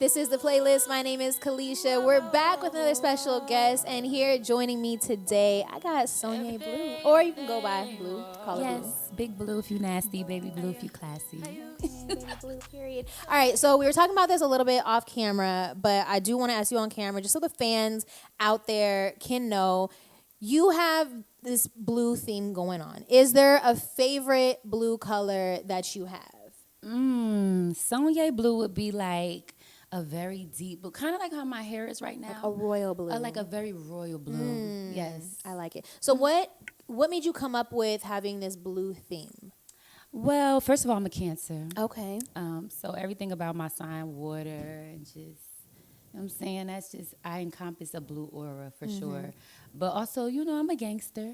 This is the playlist. My name is Kalisha. We're back with another special guest, and here joining me today, I got Sonyae Blue, or you can go by Blue. Call it Blue. Yes, big blue if you nasty, baby blue if you classy. Baby Blue, period. All right, so we were talking about this a little bit off camera, but I do want to ask you on camera, just so the fans out there can know, you have this blue theme going on. Is there a favorite blue color that you have? Sonyae blue would be like a very deep blue, kind of like how my hair is right now. Like a royal blue. Like a very royal blue. Yes. I like it. So what made you come up with having this blue theme? Well, first of all, I'm a Cancer. Okay. So everything about my sign, water, and just, you know what I'm saying? That's just, I encompass a blue aura for sure. But also, you know, I'm a gangster.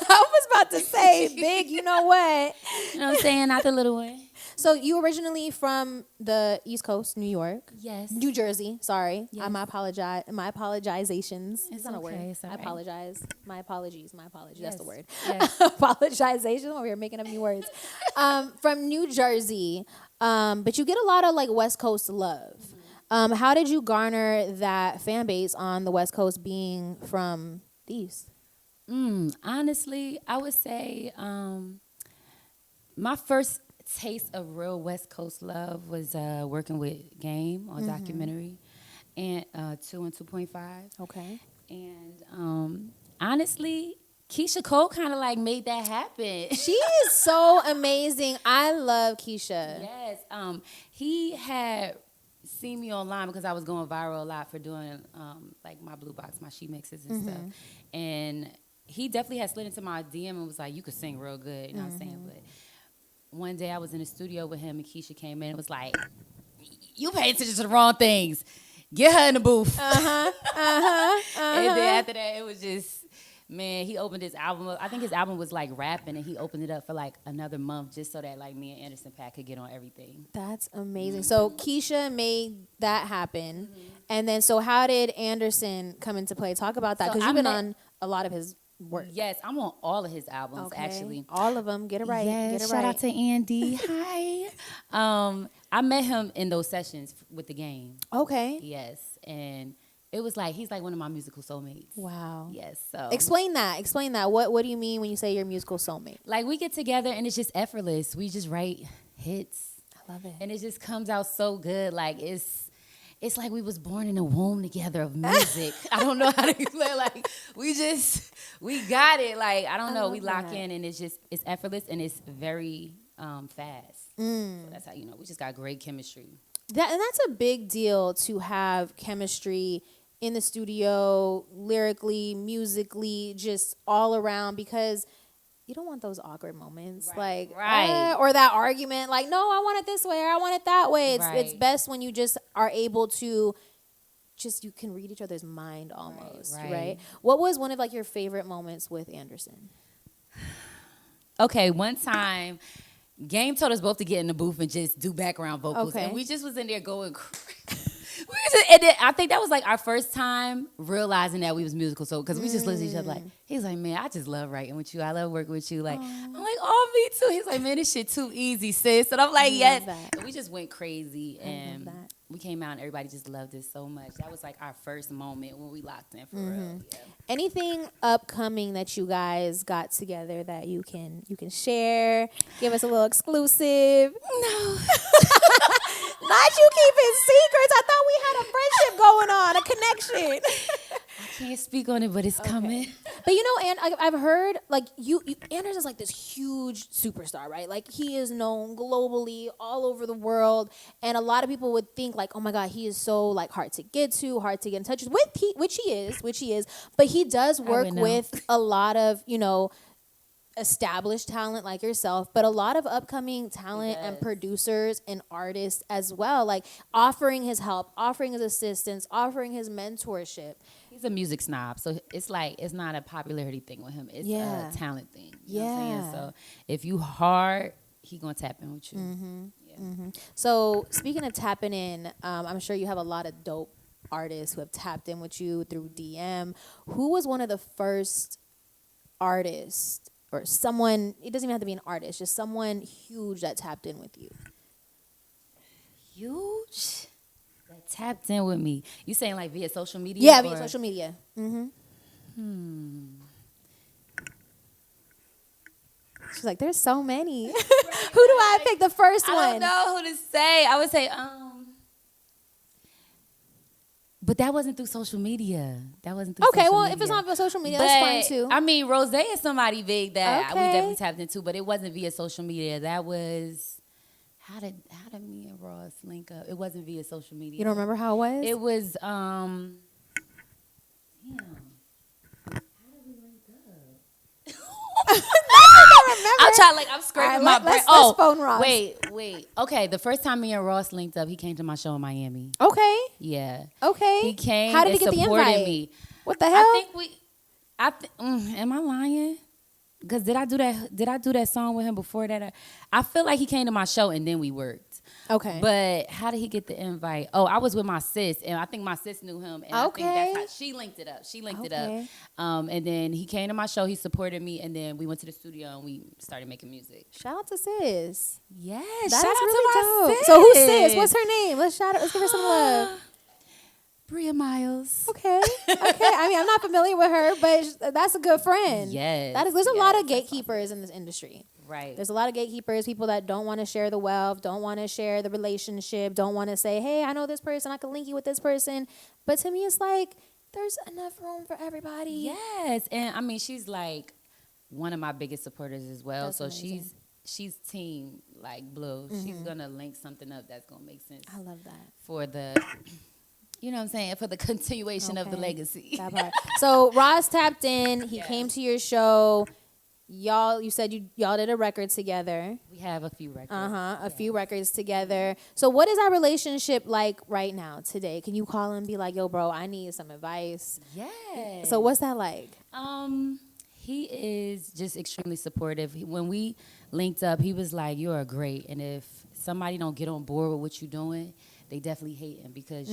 I was about to say, big, you know what? You know what I'm saying? Not the little one. So you originally from the East Coast, New York? Yes. New Jersey, sorry. Yes. My apologizations. It's not a word. okay, it's all I right. apologize. My apologies. That's Yes. the word. Yes. Apologization. We were making up new words. From New Jersey, but you get a lot of like West Coast love. How did you garner that fan base on the West Coast being from the East? Honestly, I would say my first taste of real West Coast love was working with Game on documentary and 2 and 2.5. Okay. And honestly, Keisha Cole kind of like made that happen. She is so amazing. I love Keisha. Yes. He had seen me online because I was going viral a lot for doing like my blue box, my she mixes and stuff. And he definitely had slid into my DM and was like, you could sing real good. You know what I'm saying? But one day I was in the studio with him and Keisha came in and was like, you pay attention to the wrong things. Get her in the booth. And then after that, it was just, man, he opened his album up. I think his album was like rapping, and he opened it up for like another month just so that like me and Anderson .Paak could get on everything. That's amazing. So Keisha made that happen. And then, so how did Anderson come into play? Talk about that, So because I you've been met- on a lot of his work. Yes, I'm on all of his albums actually. All of them. Get it right. Yes, Get it shout right. out to Andy. Hi. I met him in those sessions with the Game. Okay. Yes, and it was like he's like one of my musical soulmates. Wow. Yes, so Explain that. Explain that. What do you mean when you say your musical soulmate? like we get together and it's just effortless. We just write hits. I love it. And it just comes out so good. Like it's like we was born in a womb together of music. I don't know how to explain. Like we got it. Like I don't know. We lock in and it's effortless and it's very fast. So that's how you know we just got great chemistry. And that's a big deal, to have chemistry in the studio, lyrically, musically, just all around, because you don't want those awkward moments, or that argument, like, no, I want it this way or I want it that way. It's best when you just are able to you can read each other's mind almost, right? What was one of like your favorite moments with Anderson? Okay, one time, Game told us both to get in the booth and just do background vocals, Okay. and we just was in there going crazy. And then I think that was like our first time realizing that we was musical, so because we just listened to each other like, he's like, man, I just love writing with you. I love working with you. Like, I'm like, oh, me too. He's like, man, this shit too easy, sis. And I'm like, yes. And we just went crazy, and we came out and everybody just loved it so much. That was like our first moment when we locked in for real. Yeah. Anything upcoming that you guys got together that you can share? Give us a little exclusive. No. Not you keeping secrets. I thought we had a friendship going on, a connection. I can't speak on it, but it's coming. But you know, and I've heard like you Anderson's like this huge superstar, right? Like he is known globally, all over the world, and a lot of people would think like, oh my God, he is so like hard to get to, hard to get in touch with. Which he is. But he does work with a lot of, you know, established talent like yourself, but a lot of upcoming talent and producers and artists as well, like offering his help, offering his assistance, offering his mentorship. He's a music snob, so it's like it's not a popularity thing with him. It's a talent thing. You know what I'm saying? So if you hard, he gonna tap in with you. So speaking of tapping in, I'm sure you have a lot of dope artists who have tapped in with you through DM. Who was one of the first artists or someone, it doesn't even have to be an artist, just someone huge that tapped in with you? Huge? That tapped in with me. You saying like via social media? Yeah, via social media. She's like, there's so many. Who do I pick? The first one. I don't know who to say. I would say, but that wasn't through social media. That wasn't through Okay, social well, media. if it's not via social media, But, that's fine too. I mean, Rose is somebody big that we Okay. definitely tapped into, but it wasn't via social media. That was how did me and Ross link up? It wasn't via social media. You don't remember how it was? It was damn. I'm trying, like, I'm scraping my brain. Let's phone Ross. Wait. Okay, the first time me and Ross linked up, he came to my show in Miami. Okay. Yeah. Okay. He came. How did he and get the supported invite? me. What the hell? Am I lying? Because did I do that song with him before that? I feel like he came to my show and then we worked. Okay. But how did he get the invite? Oh, I was with my sis, and I think my sis knew him, and I think that's how she linked it up. It up. And then he came to my show. He supported me, and then we went to the studio and we started making music. Shout out to sis. Yes, That shout is out really to my dope. sis. So who's sis? What's her name? Let's give her some love. Bria Miles. Okay. I mean, I'm not familiar with her, but that's a good friend. Yes. There's a lot of gatekeepers in this industry. Right. There's a lot of gatekeepers, people that don't want to share the wealth, don't want to share the relationship, don't want to say, hey, I know this person, I can link you with this person. But to me, it's like, there's enough room for everybody. Yes. And I mean, she's like one of my biggest supporters as well. That's so amazing. she's team like Blue. She's going to link something up that's going to make sense. I love that. For the, you know what I'm saying, for the continuation of the legacy. That part. So Ross tapped in. He came to your show. You said y'all did a record together. We have a few records. A few records together. So what is our relationship like right now, today? Can you call him and be like, yo, bro, I need some advice? Yeah. So what's that like? He is just extremely supportive. When we linked up, he was like, you're great. And if somebody don't get on board with what you're doing, they definitely hate him because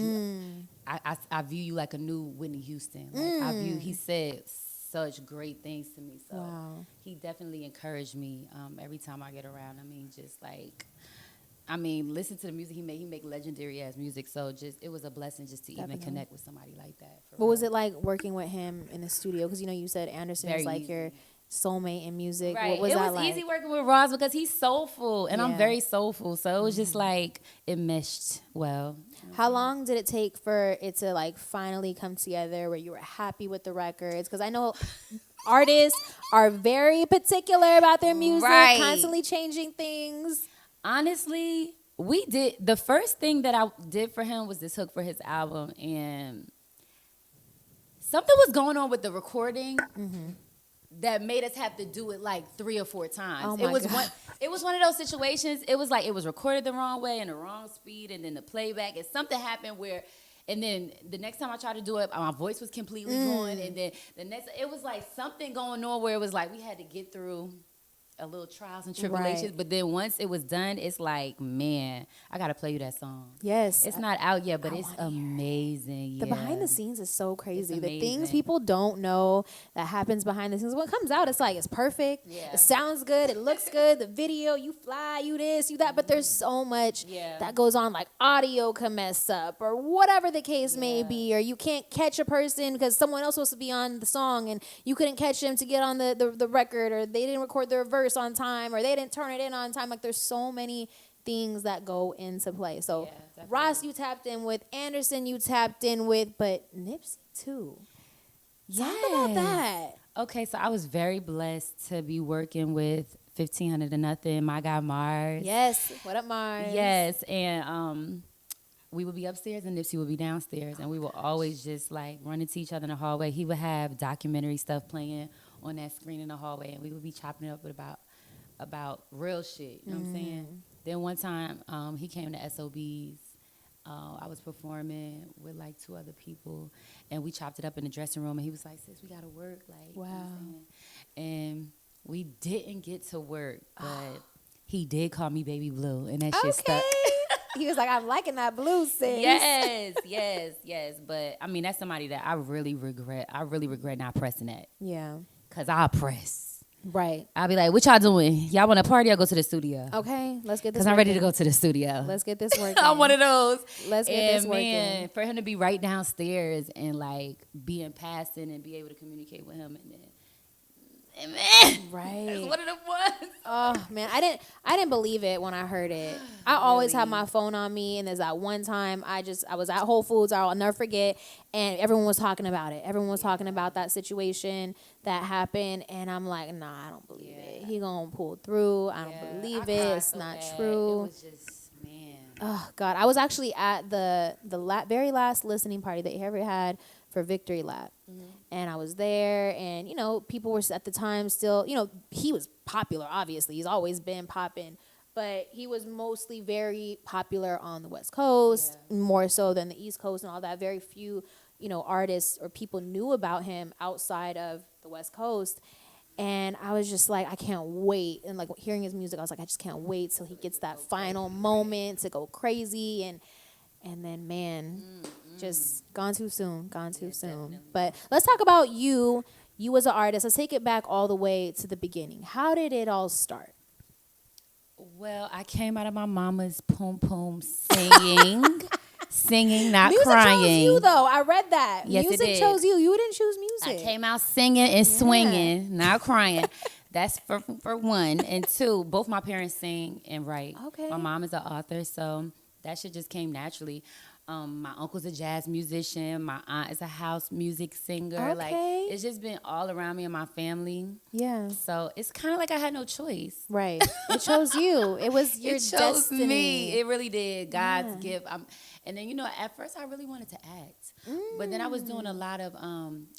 I view you like a new Whitney Houston. Like he said such great things to me. So he definitely encouraged me every time I get around. I mean, just like, listen to the music he made. He make legendary ass music. So it was a blessing just to even connect with somebody like that. What was it like working with him in the studio? Because you said Anderson is like your soulmate in music. Right. What was that like? It was easy working with Ross because he's soulful and I'm very soulful. So it was just like it meshed well. How long did it take for it to like finally come together where you were happy with the records? Because I know artists are very particular about their music, constantly changing things. Honestly, the first thing that I did for him was this hook for his album, and something was going on with the recording that made us have to do it like 3 or 4 times. Oh it was God. it was one of those situations. It was like it was recorded the wrong way and the wrong speed, and then the playback, and something happened where, and then the next time I tried to do it, my voice was completely going, and then it was like something going on where it was like we had to get through a little trials and tribulations, but then once it was done, it's like, man, I gotta play you that song. Yes, it's not out yet, but it's amazing. The behind the scenes is so crazy. It's the things people don't know that happens behind the scenes. When it comes out, it's like it's perfect. It sounds good. It looks good. The video, you fly, you this, you that. But there's so much that goes on. Like audio can mess up, or whatever the case may be, or you can't catch a person because someone else was to be on the song and you couldn't catch them to get on the record, or they didn't record their verse on time, or they didn't turn it in on time. Like there's so many things that go into play. So Ross, you tapped in with. Anderson, you tapped in with, but Nipsey too. Talk about that. Okay, so I was very blessed to be working with 1500 to Nothing, my guy Mars. Yes, what up, Mars? Yes, and we would be upstairs and Nipsey would be downstairs, and we would always just like run into each other in the hallway. He would have documentary stuff playing on that screen in the hallway, and we would be chopping it up with about real shit. You know what I'm saying? Then one time, he came to SOBs. I was performing with like 2 other people, and we chopped it up in the dressing room. And he was like, "Sis, we gotta work." Like, wow. You know what I'm saying? And we didn't get to work, but he did call me Baby Blue, and that shit stuck. He was like, "I'm liking that blue, sis." Yes. But I mean, that's somebody that I really regret. I really regret not pressing that. Yeah. Cause I press. Right. I'll be like, what y'all doing? Y'all want to party or go to the studio? Okay, let's get this. Because I'm ready to go to the studio. Let's get this working. I'm one of those. Let's get this working. Man, for him to be right downstairs and like be in passing and be able to communicate with him, and man, right. That's one of them ones. Oh man, I didn't believe it when I heard it. I always have my phone on me, and there's that one time I was at Whole Foods, I'll never forget, and everyone was talking about it. Everyone was talking about that situation that happened, and I'm like, nah, I don't believe it. He gonna pull through. I don't believe it. It's not true. It was just, man. Oh God, I was actually at the very last listening party that he ever had for Victory Lap. And I was there, and, you know, people were at the time still, you know, he was popular, obviously. He's always been popping. But he was mostly very popular on the West Coast, more so than the East Coast and all that. Very few, you know, artists or people knew about him outside of the West Coast. And I was just like, I can't wait. And, like, hearing his music, I was like, I just can't wait till he gets that final moment to go crazy. And then, man, just gone too soon. Definitely. But let's talk about you as an artist. Let's take it back all the way to the beginning. How did it all start? Well, I came out of my mama's poom poom singing, not music crying. Music chose you, though. I read that. Yes, music it did. chose you. You didn't choose music. I came out singing and swinging, not crying. That's for one. And two, both my parents sing and write. Okay. My mom is an author, so that shit just came naturally. My uncle's a jazz musician. My aunt is a house music singer. Okay. Like, it's just been all around me and my family. Yeah. So it's kind of like I had no choice. Right. It chose you. It was your it chose destiny. me. It really did. God's gift. And then, you know, at first I really wanted to act. But then I was doing a lot of,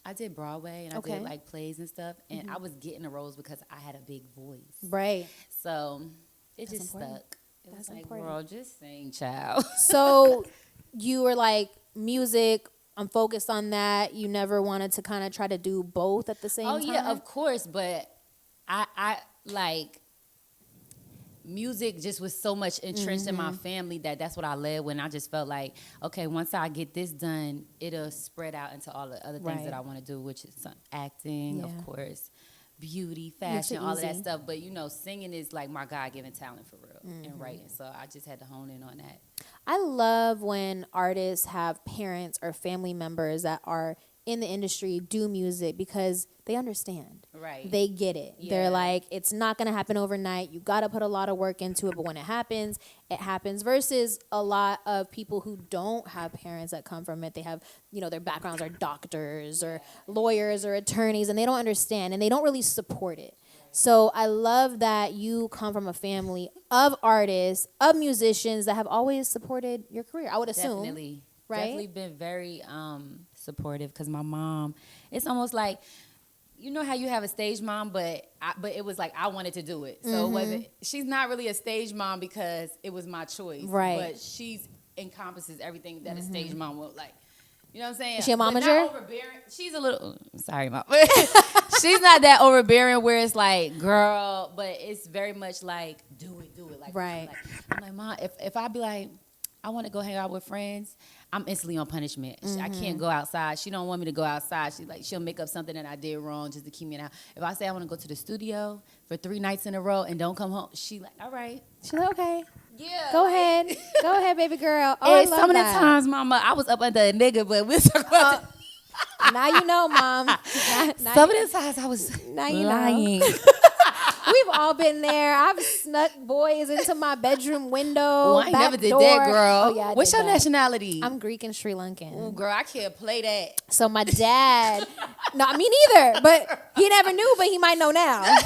I did Broadway and I did like plays and stuff. And I was getting the roles because I had a big voice. Right. So it just stuck. It was like, girl, just sing, child. So you were like, music, I'm focused on that. You never wanted to kind of try to do both at the same time? Oh, yeah, of course. But I like, music just was so much entrenched in my family that's what I led when I just felt like, okay, once I get this done, it'll spread out into all the other things that I want to do, which is acting, of course, beauty, fashion, all of that stuff. But, you know, singing is like my God-given talent for real, and writing. So I just had to hone in on that. I love when artists have parents or family members that are in the industry do music because they understand. Right. They get it. Yeah. They're like, it's not going to happen overnight. You got to put a lot of work into it. But when it happens versus a lot of people who don't have parents that come from it. They have, you know, their backgrounds are doctors or lawyers or attorneys, and they don't understand and they don't really support it. So I love that you come from a family of artists, of musicians that have always supported your career, I would assume. Definitely. Right? Definitely been very supportive because my mom, it's almost like, you know how you have a stage mom, but it was like I wanted to do it. So it wasn't, she's not really a stage mom because it was my choice. Right. But she's encompasses everything that a stage mom would like. You know what I'm saying? Is she a momager? Not overbearing. She's a little, sorry, mom. She's not that overbearing where it's like, girl, but it's very much like, do it. Like, right. I'm like, Mom, if I be like, I want to go hang out with friends, I'm instantly on punishment. I can't go outside. She don't want me to go outside. She'll make up something that I did wrong just to keep me out. If I say I want to go to the studio for 3 nights in a row and don't come home, she like, all right. She's like, okay. Yeah. Go ahead. Go ahead, baby girl. Oh, And some of the times, Mama, I was up under a nigga, but we'll talk about now you know, Mom. Some of the times I was lying. We've all been there. I've snuck boys into my bedroom window. Oh, I never did that, girl. Oh, yeah, What's your nationality? I'm Greek and Sri Lankan. Oh, girl, I can't play that. So my dad, no, me neither. But he never knew, but he might know now.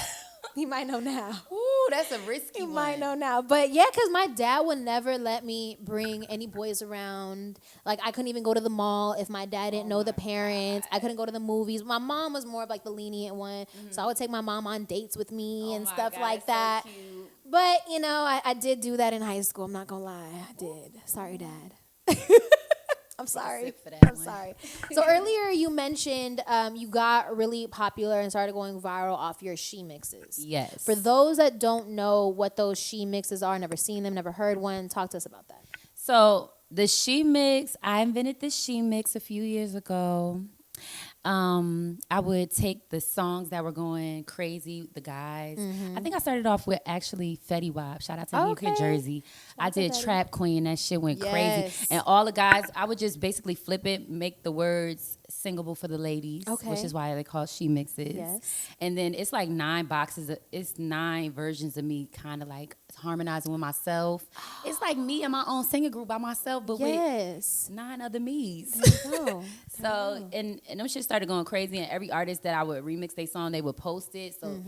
He might know now. Ooh, that's a risky one. He might know now. But yeah, because my dad would never let me bring any boys around. Like, I couldn't even go to the mall if my dad didn't know the parents. God. I couldn't go to the movies. My mom was more of like the lenient one. So I would take my mom on dates with me and stuff like that. So cute. But, you know, I did do that in high school. I'm not going to lie. I did. Sorry, Dad. I'm sorry. I'm sorry. So earlier you mentioned you got really popular and started going viral off your she mixes. Yes. For those that don't know what those she mixes are, never seen them, never heard one, talk to us about that. So the she mix, I invented the she mix a few years ago. I would take the songs that were going crazy, the guys. I think I started off with actually Fetty Wap. Shout out to New Okay. Jersey. I did Fetty. Trap Queen. That shit went crazy. Yes. And all the guys, I would just basically flip it, make the words singable for the ladies, Okay. which is why they call she mixes. Yes. And then it's like 9 boxes. It's 9 versions of me kind of like harmonizing with myself. It's like me and my own singing group by myself, but Yes. with 9 other me's. Oh. So, and them shit started going crazy, and every artist that I would remix their song, they would post it. So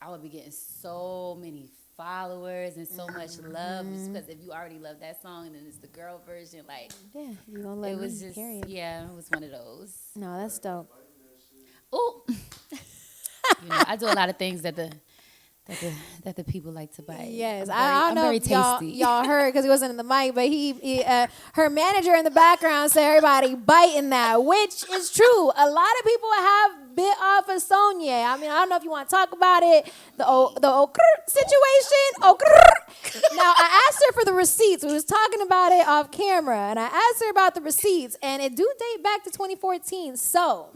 I would be getting so many followers and so much love, just because if you already love that song and then it's the girl version, like, Yeah, you gonna let it was me, just, period. yeah, it was one of those. No, that's dope. Oh, I do a lot of things that the people like to buy. Yes, I'm I don't know very if tasty. y'all heard because he wasn't in the mic, but her manager in the background said everybody biting that, which is true. A lot of people have bit off of Sonyae. I mean, I don't know if you want to talk about it, the old situation. Now, I asked her for the receipts. We was talking about it off camera, and I asked her about the receipts, and it do date back to 2014. So.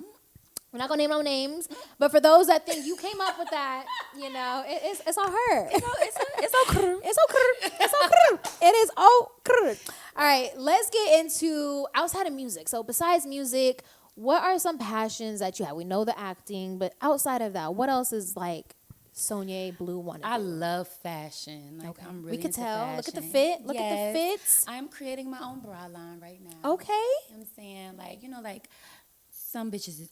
We're not gonna name no names, but for those that think you came up with that, it's on her. It's okay. It is okay. All right, let's get into outside of music. So besides music, what are some passions that you have? We know the acting, but outside of that, what else is like Sonyae Blue wanted? I love fashion. Like, Okay. I'm really We could into tell. fashion. Look at the fit. Look at the Yes. fits. I'm creating my own bra line right now. Okay. You know what I'm saying? Like some bitches is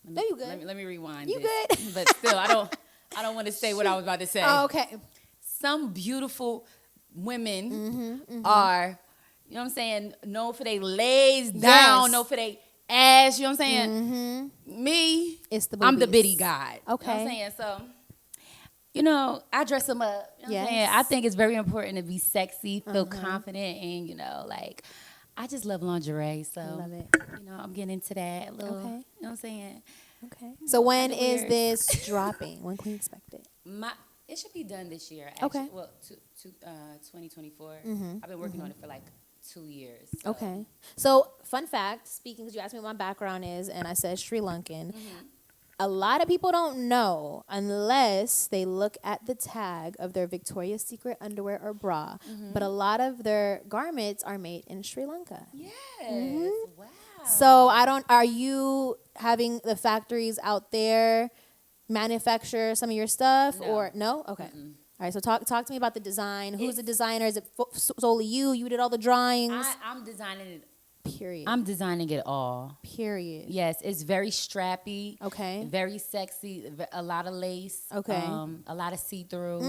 No, you good. Let me rewind You this. good. But still, I don't want to say what I was about to say. Oh, okay. Some beautiful women are, you know what I'm saying, known for their lays down, Yes. known for their ass, you know what I'm saying? Me, It's the I'm the boobies. bitty god. Okay. You know what I'm saying? So, I dress them up. You know what I'm saying? Yes. I think it's very important to be sexy, feel confident, and, I just love lingerie. So, Love it. I'm getting into that a little, Okay. you know what I'm saying? Okay. So when do is weird. this dropping? When can we expect it? It should be done this year, actually. Okay. Well, 2024. I've been working on it for like 2 years. So. Okay. So, fun fact, speaking, because you asked me what my background is, and I said Sri Lankan. A lot of people don't know unless they look at the tag of their Victoria's Secret underwear or bra. But a lot of their garments are made in Sri Lanka. Yes. Wow. So, are you having the factories out there manufacture some of your stuff? No. Or no? Okay. All right, so talk to me about the design. Who's the designer? Is it solely you? You did all the drawings? I'm designing it. Period. I'm designing it all. Period. Yes, it's very strappy. Okay. Very sexy. A lot of lace. Okay. A lot of see-through.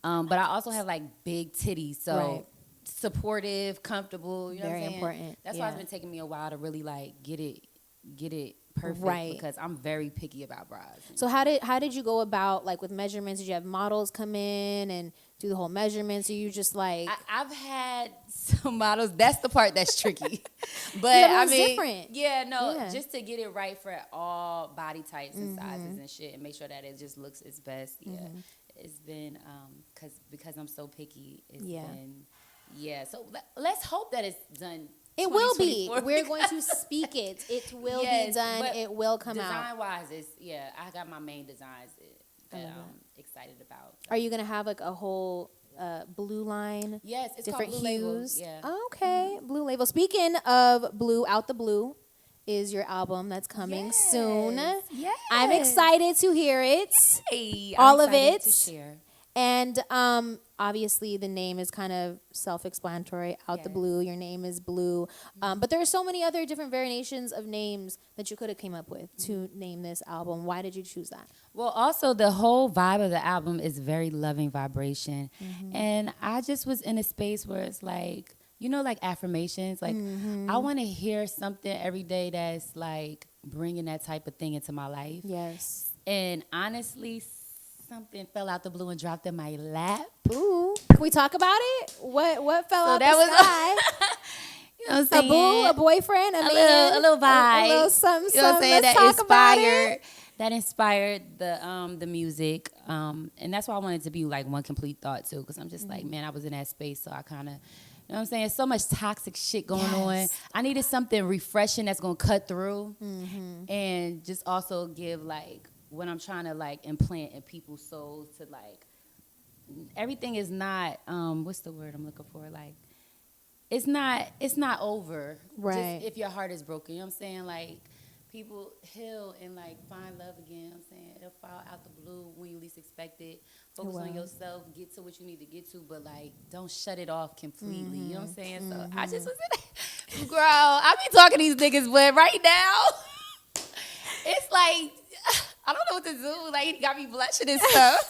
But I also have like big titties, so Right. supportive, comfortable. You know Very what I'm saying? important, That's why yeah. it's been taking me a while to really like get it perfect. Right. Because I'm very picky about bras. So how did you go about like with measurements? Did you have models come in and do the whole measurements? Or you just like I've had some models. That's the part that's tricky. But Yeah, I everyone's mean, different. yeah, Yeah. just to get it right for all body types and sizes and shit, and make sure that it just looks its best. Yeah, it's been because I'm so picky. It's been So let's hope that it's done. it will be. 2024. We're going to speak it. It will be done. but It will come out. Design wise, I got my main designs that I'm excited about. Are you gonna have like a whole blue line? Yes, it's Different called Blue Label. hues. Yeah. Okay, Blue Label. Speaking of Blue, Out the Blue is your album that's coming soon. Yes. I'm excited to hear it. Hey, All I'm of excited it. to share. And obviously the name is kind of self-explanatory. Out the Yes. Blue, your name is Blue. But there are so many other different variations of names that you could have came up with to name this album. Why did you choose that? Well, also the whole vibe of the album is very loving vibration, and I just was in a space where it's like, like affirmations. Like I want to hear something every day that's like bringing that type of thing into my life. Yes. And honestly, something fell out the blue and dropped in my lap. Ooh. Can we talk about it? What fell out that the was- sky? You know what I'm A saying? boo, a boyfriend, a man, a little vibe. a little something, You know what I'm saying? Let's That talk about it. inspired. That inspired the music, and that's why I wanted it to be like one complete thought too. Because I'm just like, man, I was in that space, so I kind of You know what I'm saying? So much toxic shit going on. I needed something refreshing that's gonna cut through, and just also give like what I'm trying to like implant in people's souls to like. Everything is not what's the word I'm looking for? Like it's not over. Right. Just if your heart is broken. You know what I'm saying? Like people heal and like find love again. You know what I'm saying? It'll fall out the blue when you least expect it. Focus on yourself, get to what you need to get to, but like don't shut it off completely. You know what I'm saying? So I just was in it. Girl, I be talking to these niggas, but right now it's like I don't know what to do. Like he got me blushing and stuff.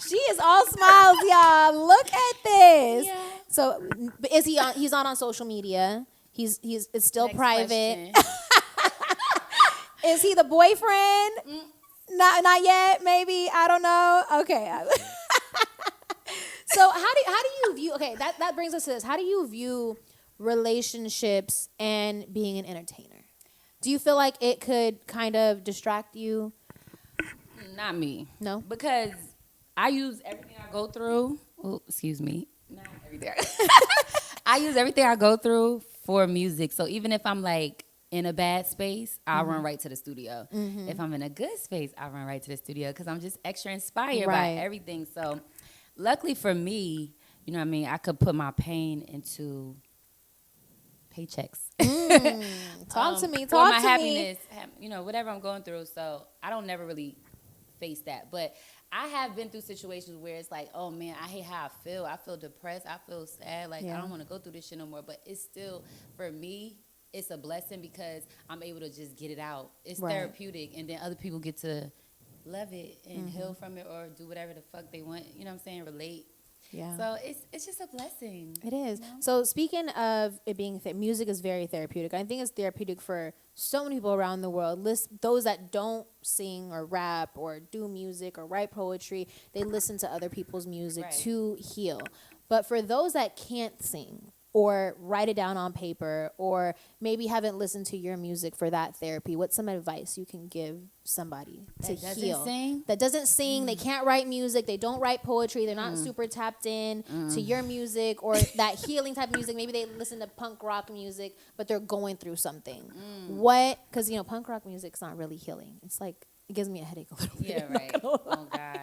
She is all smiles, y'all. Look at this. Yeah. So, is he on? He's on social media. It's still Next private. question. Is he the boyfriend? Not yet. Maybe, I don't know. Okay. So how do you view? Okay, that brings us to this. How do you view relationships and being an entertainer? Do you feel like it could kind of distract you? Not me. No? Because I use everything I go through. Oh, excuse me. Not everything. I use everything I go through for music. So even if I'm like in a bad space, I'll run right to the studio. If I'm in a good space, I'll run right to the studio because I'm just extra inspired by everything. So luckily for me, you know what I mean, I could put my pain into paychecks. Talk to me. Or my happiness, you know, whatever I'm going through. So I don't never really face that. But I have been through situations where it's like, oh man, I hate how I feel. I feel depressed. I feel sad. Like, I don't want to go through this shit no more. But it's still, for me, it's a blessing because I'm able to just get it out. It's therapeutic. And then other people get to love it and heal from it or do whatever the fuck they want. You know what I'm saying? Relate. Yeah. So it's just a blessing. It is. You know? So speaking of it being music is very therapeutic. I think it's therapeutic for so many people around the world. Those that don't sing or rap or do music or write poetry, they listen to other people's music to heal. But for those that can't sing or write it down on paper or maybe haven't listened to your music for that therapy, what's some advice you can give somebody to heal? That doesn't sing, they can't write music, they don't write poetry, they're not super tapped in to your music or that healing type of music. Maybe they listen to punk rock music, but they're going through something. What, because, you know, punk rock music's not really healing. It's like, it gives me a headache a little bit. Yeah, right. Oh, God.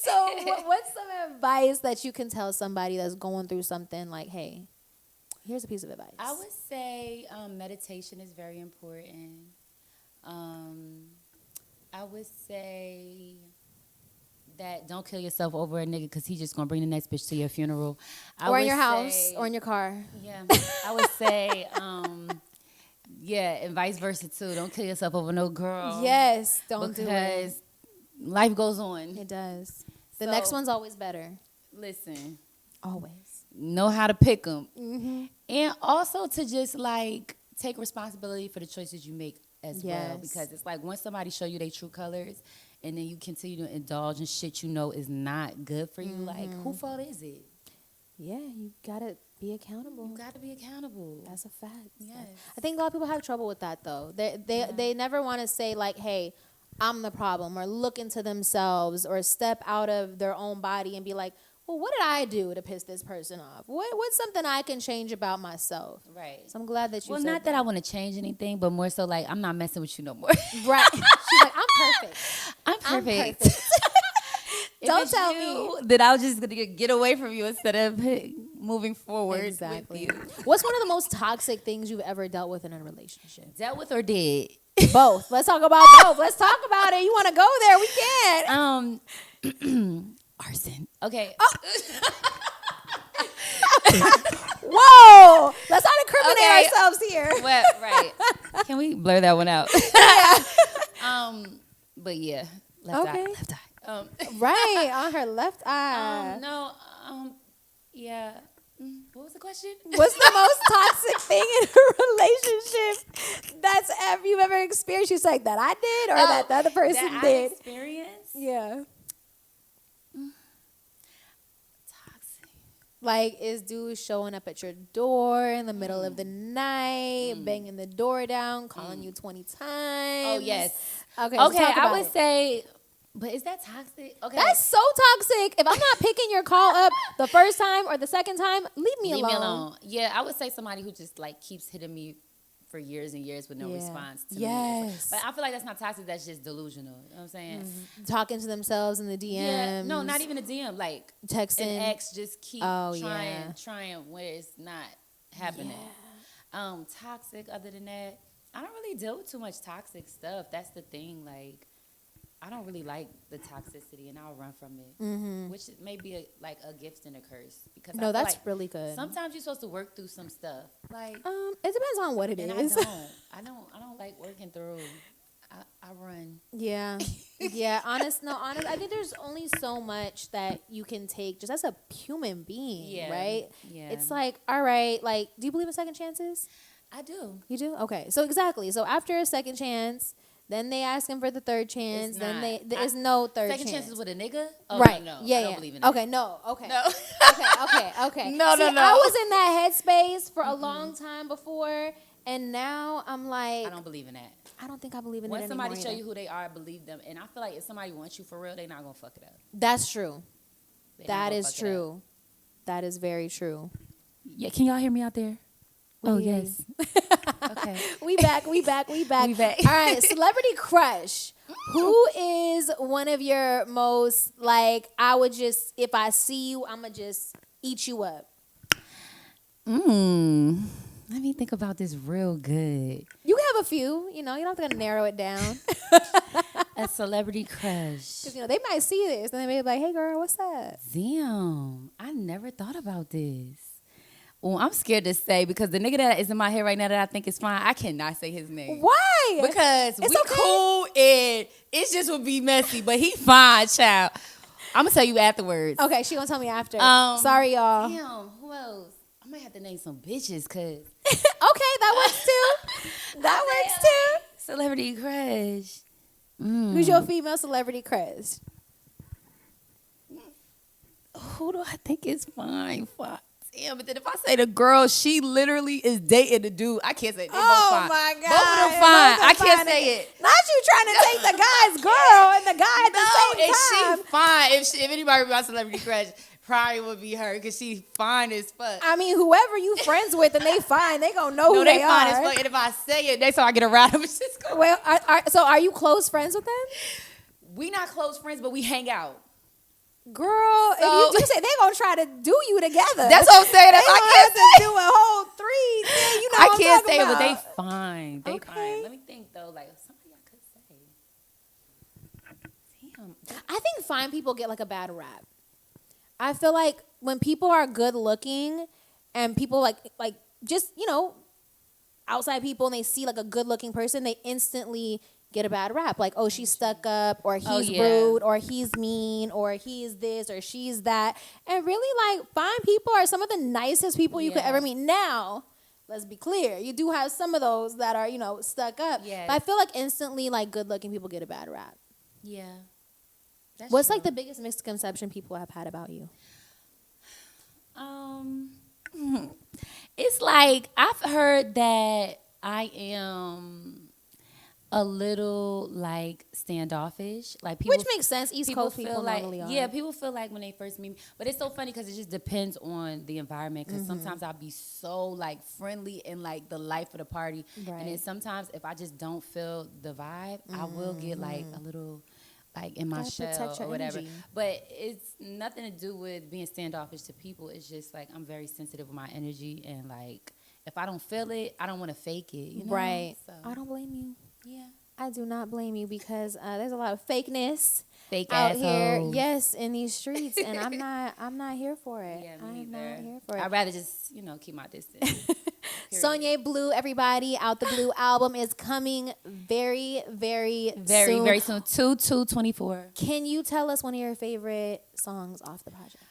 So what's some advice that you can tell somebody that's going through something like, hey, here's a piece of advice. I would say meditation is very important. I would say that don't kill yourself over a nigga because he's just going to bring the next bitch to your funeral. Or in your house or in your car. Yeah. I would say, yeah, and vice versa too. Don't kill yourself over no girl. Yes, don't do it. Because life goes on. It does. The next one's always better. Listen. Always. Know how to pick them. And also to just like take responsibility for the choices you make as well. Because it's like once somebody show you their true colors and then you continue to indulge in shit you know is not good for you, like who fault is it? Yeah, you gotta be accountable. You gotta be accountable. That's a fact. Yes. I think a lot of people have trouble with that though. They never want to say like, hey, I'm the problem, or look into themselves or step out of their own body and be like, well, what did I do to piss this person off? What's something I can change about myself? Right. So I'm glad that you Well, said not that I want to change anything, but more so like I'm not messing with you no more. Right. She's like, I'm perfect. I'm perfect. Don't tell me. That I was just going to get away from you instead of moving forward Exactly. with you. What's one of the most toxic things you've ever dealt with in a relationship? Dealt with or did? Both. Let's talk about both. Let's talk about it. You want to go there? We can. Arson. Okay. Whoa. Let's not incriminate ourselves here. Well, right. Can we blur that one out? But yeah. Left eye. Left eye. Right. On her left eye. No. Yeah. What was the question? What's the most toxic thing in a relationship that's you've ever experienced? She's like, that I did or that the other person that did? I experienced? Yeah. Toxic. Like, is dude showing up at your door in the middle of the night, banging the door down, calling you 20 times? Oh, yes. Okay, Okay, I would say But is that toxic? Okay. That's so toxic. If I'm not picking your call up the first time or the second time, leave me alone. Yeah, I would say somebody who just like keeps hitting me for years and years with no response to me. But I feel like that's not toxic. That's just delusional. You know what I'm saying? Talking to themselves in the DMs. Yeah, no, not even a DM. Like texting. An ex just keep trying where it's not happening. Yeah. Toxic. Other than that, I don't really deal with too much toxic stuff. That's the thing. Like, I don't really like the toxicity, and I'll run from it, which may be a gift and a curse. Because no, that's really good. Sometimes you're supposed to work through some stuff. Like, it depends on what it is. I don't like working through. I run. Yeah, yeah. Honest. I think there's only so much that you can take just as a human being, right? Yeah. It's like, all right, like, do you believe in second chances? I do. You do? Okay. So exactly. So after a second chance. Then they ask him for the third chance. Then there is no third chance. Second chances with a nigga? Oh, right. No. Yeah, I don't believe in that. Okay, no. Okay. No. Okay. No. I was in that headspace for a long time before, and now I'm like, I don't believe in that. I don't think I believe in it anymore. Once somebody show you who they are, believe them. And I feel like if somebody wants you for real, they're not going to fuck it up. That's true. That is true. That is very true. Yeah, can y'all hear me out there? Oh, yes. Okay. We back. All right, celebrity crush. Who is one of your most, like, I would just, if I see you, I'm going to just eat you up? Let me think about this real good. You have a few. You don't have to narrow it down. A celebrity crush. Because, they might see this and they may be like, hey, girl, what's up? Damn. I never thought about this. Well, I'm scared to say because the nigga that is in my head right now that I think is fine, I cannot say his name. Why? Because we cool and it just would be messy, but he fine, child. I'm going to tell you afterwards. Okay, she going to tell me after. Sorry, y'all. Damn, who else? I might have to name some bitches because. Okay, that works too. That works too. Celebrity crush. Who's your female celebrity crush? Who do I think is fine? Damn, but then if I say the girl, she literally is dating the dude. I can't say it. They both fine. My God. Both of them fine. I can't say it. Not you trying to take the guy's girl and the guy at the same time. She fine. If anybody be my celebrity crush, probably would be her because she fine as fuck. I mean, whoever you friends with and they fine, they gonna know who they are. Fine as fuck. And if I say it, next time I get around them, it's just going. Well, so are you close friends with them? We not close friends, but we hang out. Girl, if you do say they gonna try to do you together. That's what I'm saying. I can't say. Do a whole three thing. You know I what can't I'm say it, about. but they fine. They Okay. fine. Let me think though. Like somebody I could say. Damn. I think fine people get like a bad rap. I feel like when people are good looking and people like just outside people and they see like a good looking person, they instantly get a bad rap. Like, oh, she's stuck up, or he's rude, or he's mean, or he's this, or she's that. And really, like, fine people are some of the nicest people you could ever meet. Now, let's be clear. You do have some of those that are, stuck up. Yes. But I feel like instantly, like, good-looking people get a bad rap. Yeah. What's, like, the biggest misconception people have had about you? It's like, I've heard that I am a little like standoffish, like people, which makes sense. East Coast people normally are. Yeah, people feel like when they first meet me, but it's so funny because it just depends on the environment. Because sometimes I'll be so like friendly and like the life of the party, and then sometimes if I just don't feel the vibe, I will get like a little like in my shell or whatever. Energy. But it's nothing to do with being standoffish to people. It's just like I'm very sensitive with my energy, and like if I don't feel it, I don't want to fake it. You know? Right. So. I don't blame you. Yeah. I do not blame you because there's a lot of fakeness fake out assholes. Here. Yes, in these streets, and I'm not here for it. Yeah, I'm not here for it. I'd rather just keep my distance. Sonyae Blue, everybody, Out the Blue album is coming very, very soon. Very soon. 2/2/24. Can you tell us one of your favorite songs off the project?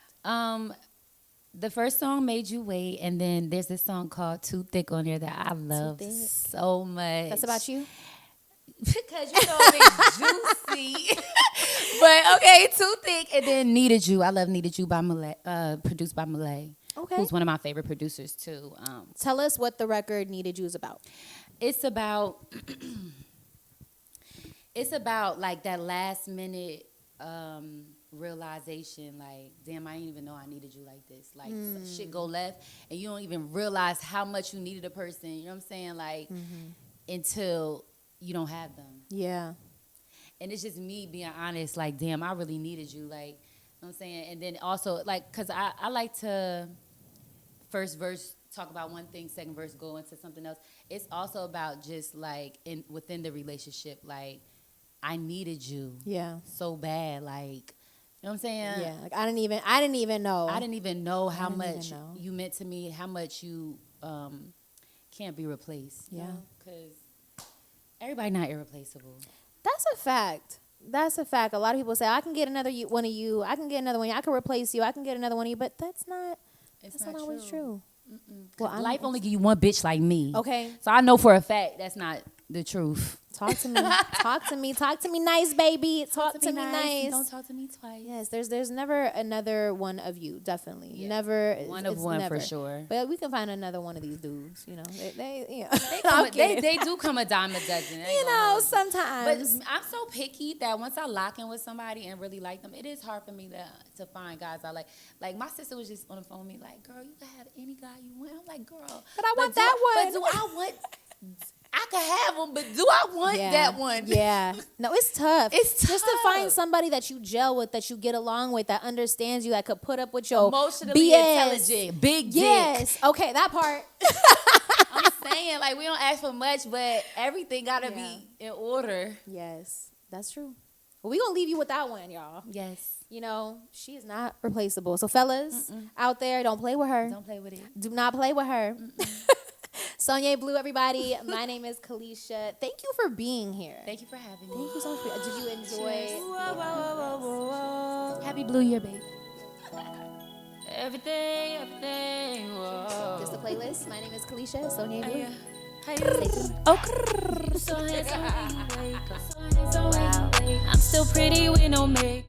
The first song, Made You Wait, and then there's this song called Too Thick on there that I love so much. That's about you? Because it's juicy. But okay, Too Thick, and then Needed You. I love Needed You by Malay, produced by Malay. Okay. Who's one of my favorite producers too. Tell us what the record Needed You is about. It's about like that last minute realization, like, damn, I didn't even know I needed you like this. Like, shit go left, and you don't even realize how much you needed a person. You know what I'm saying? Like, until you don't have them. Yeah. And it's just me being honest, like, damn, I really needed you. Like, you know what I'm saying? And then also, like, because I like to first verse talk about one thing, second verse go into something else. It's also about just, like, within the relationship, like, I needed you. Yeah. So bad, like, you know what I'm saying? Yeah. Like I didn't even know. I didn't even know how much you meant to me, how much you can't be replaced. Yeah. Because everybody not irreplaceable. That's a fact. That's a fact. A lot of people say, I can get another one of you. I can get another one of you. I can replace you. I can get another one of you. But that's not always true. Well, life only give you one bitch like me. Okay. So I know for a fact that's not the truth. Talk to me. Talk to me. Talk to me nice, baby. Talk to me nice. Don't talk to me twice. Yes, there's never another one of you. Definitely, Yeah. Never. One of one never. for sure. But we can find another one of these dudes. You know, They do come a dime a dozen. You know, sometimes. But I'm so picky that once I lock in with somebody and really like them, it is hard for me to find guys I like. Like my sister was just on the phone with me, like, girl, you can have any guy you want. I'm like, girl, but I want that one. But do I want? I could have them, but do I want that one? Yeah. No, it's tough. It's tough. Just to find somebody that you gel with, that you get along with, that understands you, that could put up with your emotionally BS. intelligent, big dick. Yes. Okay, that part. I'm saying, like, we don't ask for much, but everything got to be in order. Yes, that's true. Well, we going to leave you with that one, y'all. Yes. You know, she is not replaceable. So, fellas out there, don't play with her. Don't play with it. Do not play with her. Sonyae Blue, everybody. My name is Kalisha. Thank you for being here. Thank you for having me. Thank you so much. Did you enjoy? Happy Blue Year, babe. Everything. Whoa. Just a playlist. My name is Kalisha. Sonyae Blue. Okay. I'm still pretty with no make.